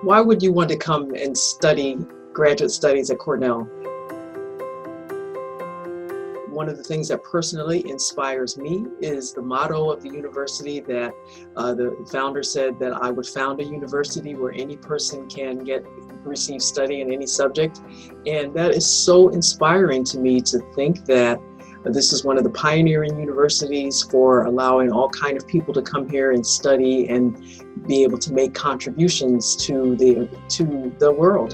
Why would you want to come and study graduate studies at Cornell? One of the things that personally inspires me is the motto of the university that the founder said that I would found a university where any person can receive study in any subject. And that is so inspiring to me to think that this is one of the pioneering universities for allowing all kinds of people to come here and study and be able to make contributions to the world.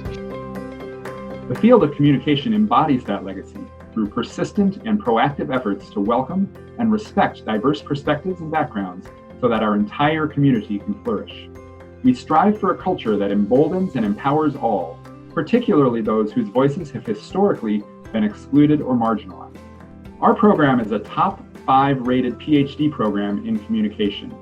The field of communication embodies that legacy through persistent and proactive efforts to welcome and respect diverse perspectives and backgrounds so that our entire community can flourish. We strive for a culture that emboldens and empowers all, particularly those whose voices have historically been excluded or marginalized. Our program is a top 5 rated PhD program in communication.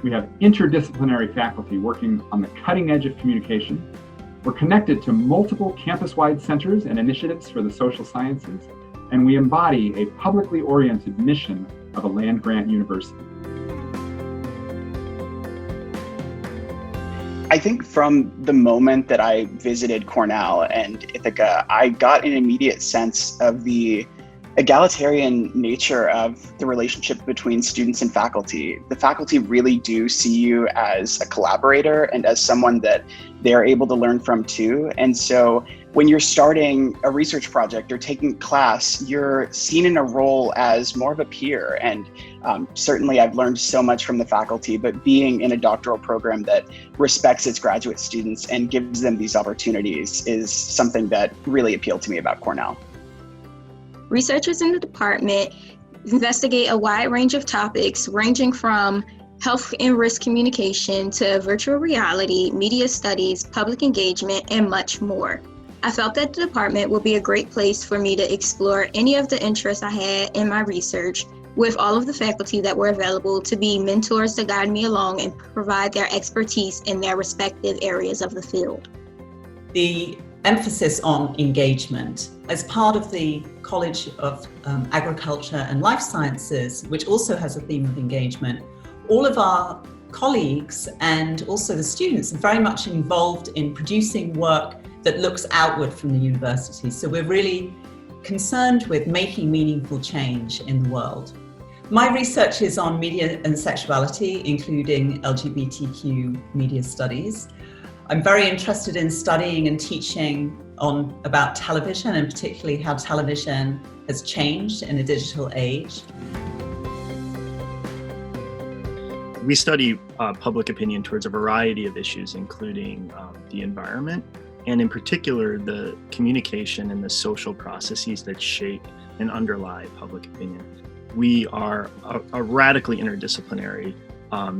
We have interdisciplinary faculty working on the cutting edge of communication. We're connected to multiple campus-wide centers and initiatives for the social sciences, and we embody a publicly oriented mission of a land-grant university. I think from the moment that I visited Cornell and Ithaca, I got an immediate sense of the egalitarian nature of the relationship between students and faculty. The faculty really do see you as a collaborator and as someone that they're able to learn from too. And so when you're starting a research project or taking class, you're seen in a role as more of a peer. And certainly I've learned so much from the faculty, but being in a doctoral program that respects its graduate students and gives them these opportunities is something that really appealed to me about Cornell. Researchers in the department investigate a wide range of topics ranging from health and risk communication to virtual reality, media studies, public engagement, and much more. I felt that the department would be a great place for me to explore any of the interests I had in my research with all of the faculty that were available to be mentors to guide me along and provide their expertise in their respective areas of the field. The emphasis on engagement as part of the College of Agriculture and Life Sciences, which also has a theme of engagement. All of our colleagues and also the students are very much involved in producing work that looks outward from the university. So we're really concerned with making meaningful change in the world. My research is on media and sexuality, including LGBTQ media studies. I'm very interested in studying and teaching about television, and particularly how television has changed in a digital age. We study public opinion towards a variety of issues, including the environment, and in particular, the communication and the social processes that shape and underlie public opinion. We are a radically interdisciplinary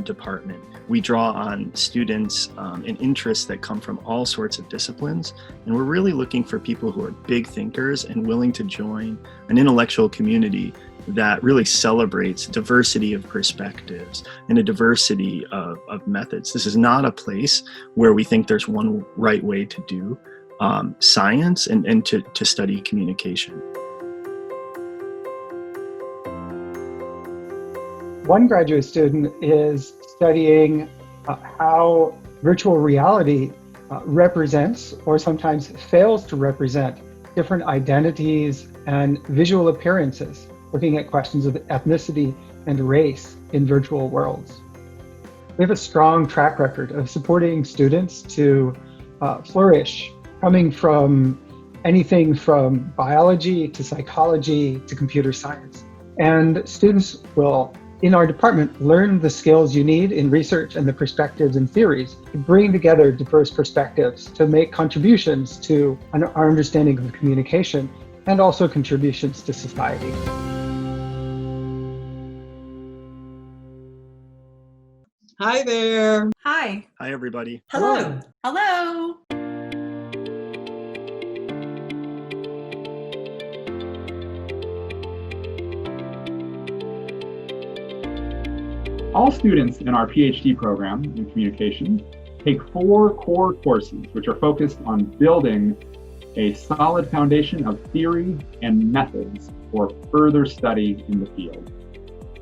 department. We draw on students and interests that come from all sorts of disciplines, and we're really looking for people who are big thinkers and willing to join an intellectual community that really celebrates diversity of perspectives and a diversity of methods. This is not a place where we think there's one right way to do science and to study communication. One graduate student is studying how virtual reality represents or sometimes fails to represent different identities and visual appearances, looking at questions of ethnicity and race in virtual worlds. We have a strong track record of supporting students to flourish, coming from anything from biology to psychology to computer science. And students will, in our department, learn the skills you need in research and the perspectives and theories to bring together diverse perspectives to make contributions to our understanding of communication and also contributions to society. Hi there. Hi. Hi, everybody. Hello. Hello. All students in our PhD program in communication take 4 core courses, which are focused on building a solid foundation of theory and methods for further study in the field.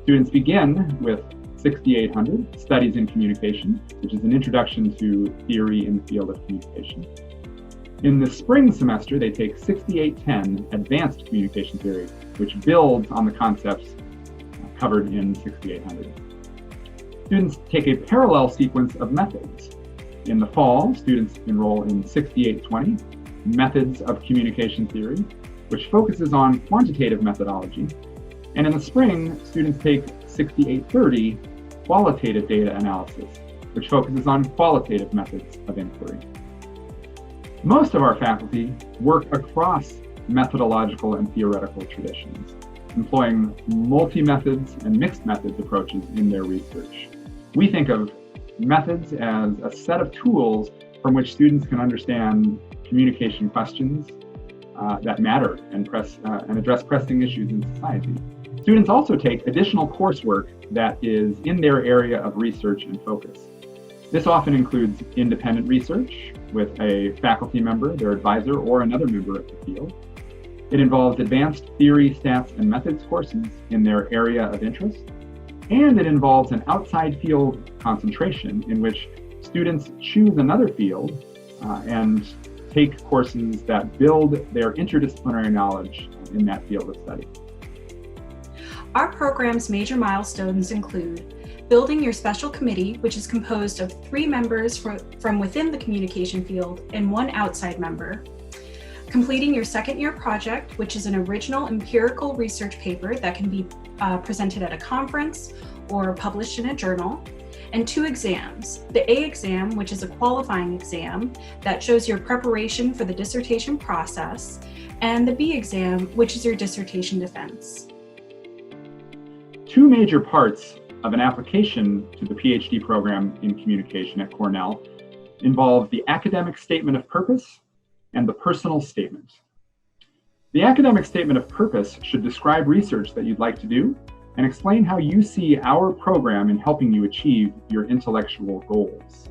Students begin with 6800, Studies in Communication, which is an introduction to theory in the field of communication. In the spring semester, they take 6810, Advanced Communication Theory, which builds on the concepts covered in 6800. Students take a parallel sequence of methods. In the fall, students enroll in 6820, Methods of Communication Theory, which focuses on quantitative methodology. And in the spring, students take 6830, Qualitative Data Analysis, which focuses on qualitative methods of inquiry. Most of our faculty work across methodological and theoretical traditions, employing multi-methods and mixed methods approaches in their research. We think of methods as a set of tools from which students can understand communication questions that matter and address pressing issues in society. Students also take additional coursework that is in their area of research and focus. This often includes independent research with a faculty member, their advisor, or another member of the field. It involves advanced theory, stats, and methods courses in their area of interest. And it involves an outside field concentration in which students choose another field and take courses that build their interdisciplinary knowledge in that field of study. Our program's major milestones include building your special committee, which is composed of 3 members from within the communication field and 1 outside member, completing your second year project, which is an original empirical research paper that can be presented at a conference or published in a journal, and 2 exams. The A exam, which is a qualifying exam that shows your preparation for the dissertation process, and the B exam, which is your dissertation defense. 2 major parts of an application to the PhD program in communication at Cornell involve the academic statement of purpose and the personal statement. The academic statement of purpose should describe research that you'd like to do and explain how you see our program in helping you achieve your intellectual goals.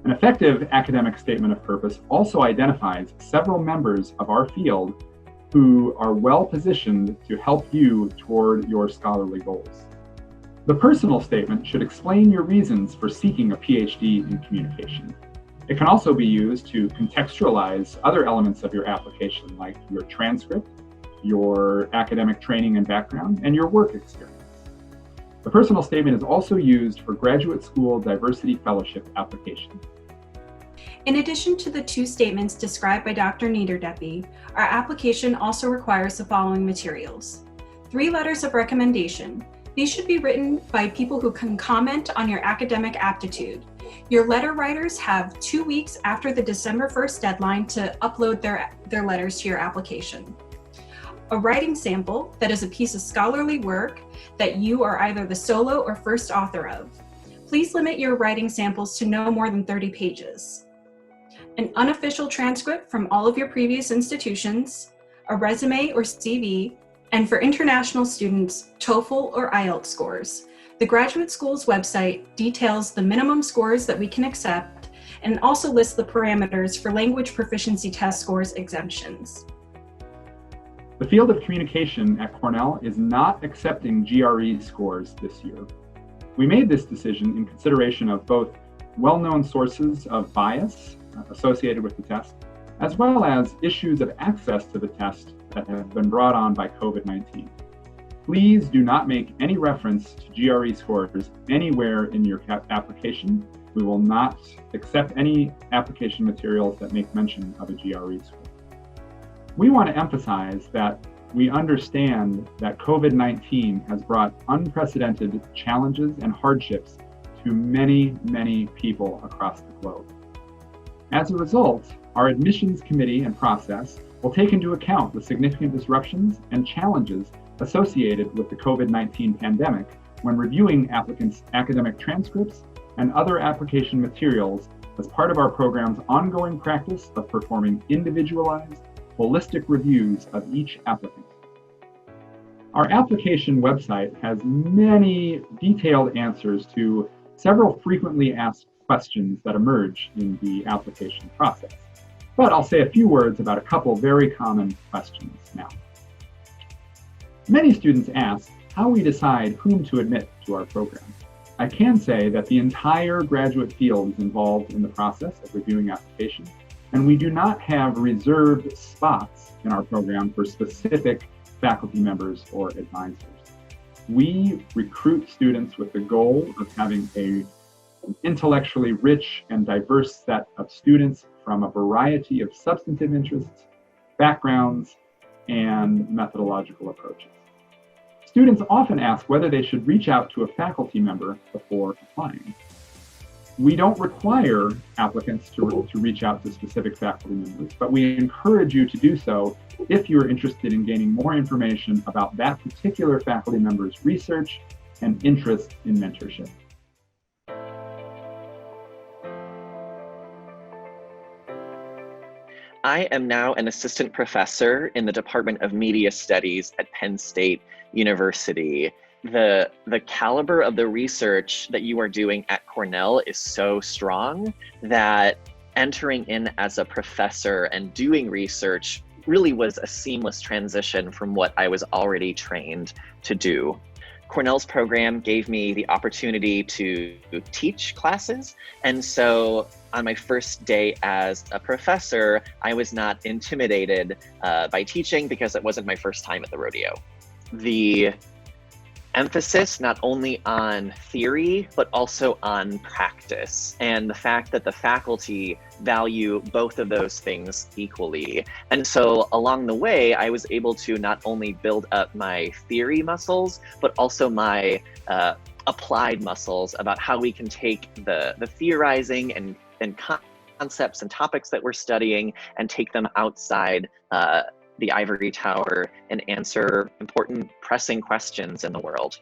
An effective academic statement of purpose also identifies several members of our field who are well positioned to help you toward your scholarly goals. The personal statement should explain your reasons for seeking a PhD in communication. It can also be used to contextualize other elements of your application, like your transcript, your academic training and background, and your work experience. The personal statement is also used for graduate school diversity fellowship applications. In addition to the 2 statements described by Dr. Niederdeppy, our application also requires the following materials. 3 letters of recommendation. These should be written by people who can comment on your academic aptitude. Your letter writers have 2 weeks after the December 1st deadline to upload their letters to your application. A writing sample that is a piece of scholarly work that you are either the solo or first author of. Please limit your writing samples to no more than 30 pages. An unofficial transcript from all of your previous institutions, a resume or CV, and for international students, TOEFL or IELTS scores. The graduate school's website details the minimum scores that we can accept and also lists the parameters for language proficiency test scores exemptions. The field of communication at Cornell is not accepting GRE scores this year. We made this decision in consideration of both well-known sources of bias associated with the test, as well as issues of access to the test that have been brought on by COVID-19. Please do not make any reference to GRE scores anywhere in your application. We will not accept any application materials that make mention of a GRE score. We want to emphasize that we understand that COVID-19 has brought unprecedented challenges and hardships to many, many people across the globe. As a result, our admissions committee and process will take into account the significant disruptions and challenges associated with the COVID-19 pandemic when reviewing applicants' academic transcripts and other application materials as part of our program's ongoing practice of performing individualized, holistic reviews of each applicant. Our application website has many detailed answers to several frequently asked questions that emerge in the application process. But I'll say a few words about a couple very common questions now. Many students ask how we decide whom to admit to our program. I can say that the entire graduate field is involved in the process of reviewing applications, and we do not have reserved spots in our program for specific faculty members or advisors. We recruit students with the goal of having an intellectually rich and diverse set of students from a variety of substantive interests, backgrounds, and methodological approaches. Students often ask whether they should reach out to a faculty member before applying. We don't require applicants to reach out to specific faculty members, but we encourage you to do so if you're interested in gaining more information about that particular faculty member's research and interest in mentorship. I am now an assistant professor in the Department of Media Studies at Penn State University. The caliber of the research that you are doing at Cornell is so strong that entering in as a professor and doing research really was a seamless transition from what I was already trained to do. Cornell's program gave me the opportunity to teach classes, and so on my first day as a professor, I was not intimidated by teaching because it wasn't my first time at the rodeo. The emphasis not only on theory, but also on practice, and the fact that the faculty value both of those things equally. And so along the way, I was able to not only build up my theory muscles, but also my applied muscles about how we can take the theorizing and concepts and topics that we're studying and take them outside the ivory tower and answer important, pressing questions in the world.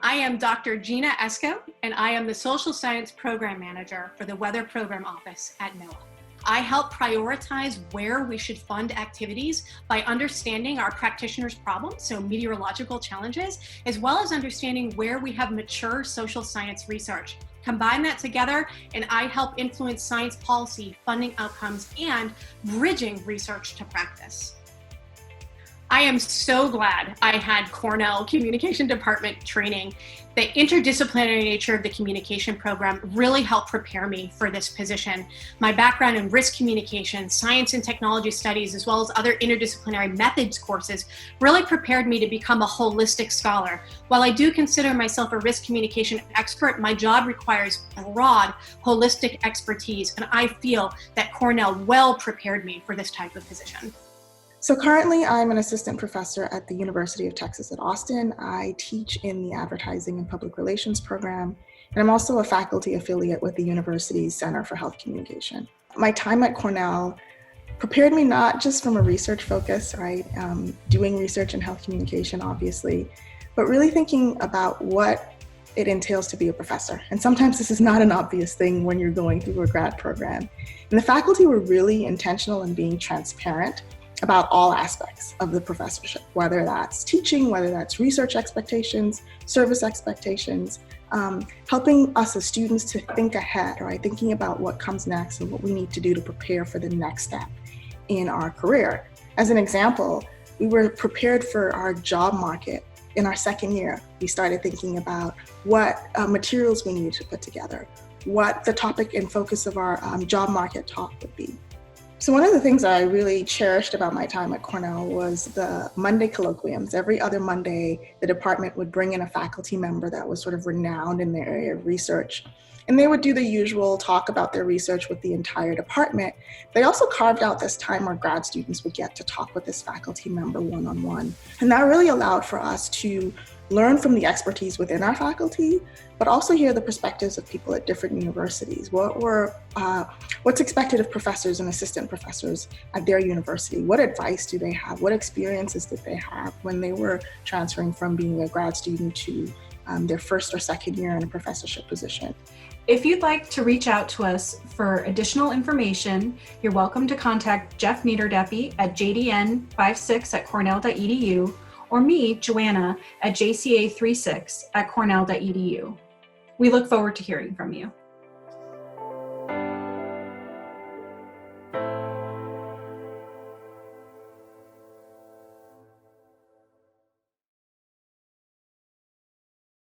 I am Dr. Gina Esco, and I am the Social Science Program Manager for the Weather Program Office at NOAA. I help prioritize where we should fund activities by understanding our practitioners' problems, so meteorological challenges, as well as understanding where we have mature social science research. Combine that together, and I help influence science policy, funding outcomes, and bridging research to practice. I am so glad I had Cornell Communication Department training. The interdisciplinary nature of the communication program really helped prepare me for this position. My background in risk communication, science and technology studies, as well as other interdisciplinary methods courses really prepared me to become a holistic scholar. While I do consider myself a risk communication expert, my job requires broad, holistic expertise, and I feel that Cornell well prepared me for this type of position. So currently I'm an assistant professor at the University of Texas at Austin. I teach in the Advertising and Public Relations program, and I'm also a faculty affiliate with the university's Center for Health Communication. My time at Cornell prepared me not just from a research focus, right, doing research in health communication, obviously, but really thinking about what it entails to be a professor. And sometimes this is not an obvious thing when you're going through a grad program. And the faculty were really intentional in being transparent about all aspects of the professorship, whether that's teaching, whether that's research expectations, service expectations, helping us as students to think ahead, right? Thinking about what comes next and what we need to do to prepare for the next step in our career. As an example, we were prepared for our job market in our second year. We started thinking about what materials we needed to put together, what the topic and focus of our job market talk would be. So one of the things I really cherished about my time at Cornell was the Monday colloquiums. Every other Monday, the department would bring in a faculty member that was sort of renowned in their area of research. And they would do the usual talk about their research with the entire department. They also carved out this time where grad students would get to talk with this faculty member one-on-one. And that really allowed for us to learn from the expertise within our faculty, but also hear the perspectives of people at different universities. What's expected of professors and assistant professors at their university? What advice do they have? What experiences did they have when they were transferring from being a grad student to their first or second year in a professorship position? If you'd like to reach out to us for additional information, you're welcome to contact Jeff Niederdeppy at jdn56@cornell.edu or me, Joanna, at jca36@cornell.edu. We look forward to hearing from you.